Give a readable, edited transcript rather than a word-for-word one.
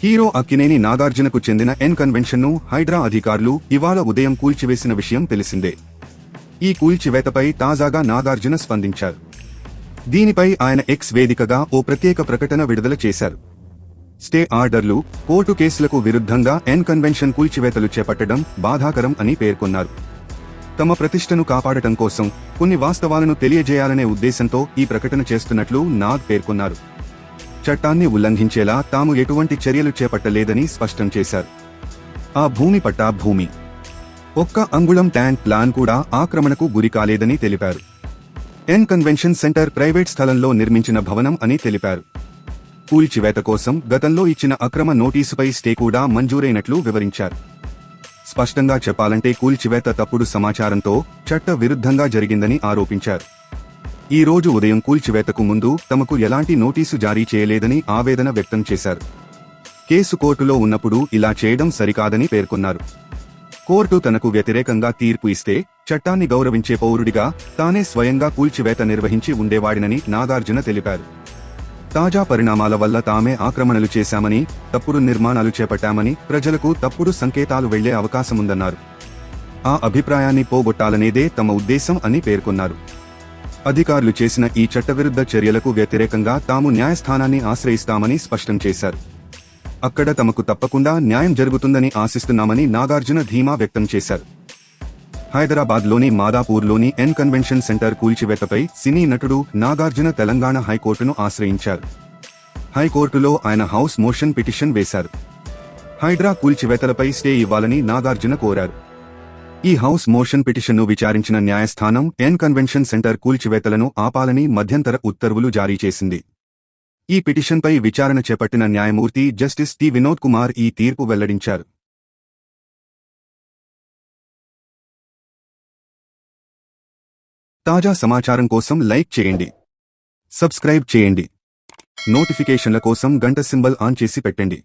Hero Akkineni నాగార్జునకు చెందిన ఎన్ కన్వెన్షన్ను హైడ్రా అధికారులు ఇవాళ ఉదయం కూల్చివేసిన విషయం తెలిసిందే. ఈ కూల్చివేతపై తాజాగా నాగార్జున స్పందించారు. దీనిపై ఆయన ఎక్స్ వేదికగా ఓ ప్రత్యేక ప్రకటన విడుదల చేశారు. స్టే ఆర్డర్లు, కోర్టు కేసులకు విరుద్ధంగా ఎన్ కన్వెన్షన్ కూల్చివేతలు చేపట్టడం బాధాకరం అని పేర్కొన్నారు. తమ ప్రతిష్టను కాపాడటం కోసం కొన్ని వాస్తవాలను తెలియజేయాలనే ఉద్దేశంతో ఈ ప్రకటన చేస్తున్నట్లు నాగ్ పేర్కొన్నారు. చట్టాన్ని ఉల్లంఘించేలా తాము ఎటువంటి చర్యలు చేపట్టలేదని స్పష్టం చేశారు. ఆ భూమి పట్టా భూమి, ఒక్క అంగుళం ట్యాంక్ ప్లాన్ కూడా ఆక్రమణకు గురికాలేదని తెలిపారు. ఎన్ కన్వెన్షన్ సెంటర్ ప్రైవేట్ స్థలంలో నిర్మించిన భవనం అని తెలిపారు. కూల్చివేత కోసం గతంలో ఇచ్చిన అక్రమ నోటీసుపై స్టే కూడా మంజూరైనట్లు వివరించారు. స్పష్టంగా చెప్పాలంటే కూల్చివేత తప్పుడు సమాచారంతో చట్ట విరుద్ధంగా జరిగిందని ఆరోపించారు. ఈ రోజు ఉదయం కూల్చివేతకు ముందు తమకు ఎలాంటి నోటీసు జారీ చేయలేదని ఆవేదన వ్యక్తం చేశారు. కేసు కోర్టులో ఉన్నప్పుడు ఇలా చేయడం సరికాదని పేర్కొన్నారు. కోర్టు తనకు వ్యతిరేకంగా తీర్పు ఇస్తే చట్టాన్ని గౌరవించే పౌరుడిగా తానే స్వయంగా కూల్చివేత నిర్వహించి ఉండేవాడినని నాగార్జున తెలిపారు. తాజా పరిణామాల వల్ల తామే ఆక్రమణలు చేశామని, తప్పుడు నిర్మాణాలు చేపట్టామని ప్రజలకు తప్పుడు సంకేతాలు వెళ్లే అవకాశముందన్నారు. ఆ అభిప్రాయాన్ని పోగొట్టాలనేదే తమ ఉద్దేశం అని పేర్కొన్నారు. అధికారులు చేసిన ఈ చట్టవిరుద్ధ చర్యలకు వ్యతిరేకంగా తాము న్యాయస్థానాన్ని ఆశ్రయిస్తామని స్పష్టం చేశారు. అక్కడ తమకు తప్పకుండా న్యాయం జరుగుతుందని ఆశిస్తున్నామని నాగార్జున ధీమా వ్యక్తం చేశారు. హైదరాబాద్లోని మాదాపూర్లోని ఎన్ కన్వెన్షన్ సెంటర్ కూల్చివేతపై సినీ నటుడు నాగార్జున తెలంగాణ హైకోర్టును ఆశ్రయించారు. హైకోర్టులో ఆయన హౌస్ మోషన్ పిటిషన్ వేశారు. హైడ్రా కూల్చివేతలపై స్టే ఇవ్వాలని నాగార్జున కోరారు. ఈ హౌస్ మోషన్ పిటిషన్ను విచారించిన న్యాయస్థానం ఎన్ కన్వెన్షన్ సెంటర్ కూల్చివేతలను ఆపాలని మధ్యంతర ఉత్తర్వులు జారీ చేసింది. ఈ పిటిషన్పై విచారణ చేపట్టిన న్యాయమూర్తి జస్టిస్ టి వినోద్ కుమార్ ఈ తీర్పు వెల్లడించారు. తాజా సమాచారం కోసం లైక్ చేయండి, సబ్స్క్రైబ్ చేయండి, నోటిఫికేషన్ల కోసం గంట సింబల్ ఆన్ చేసి పెట్టండి.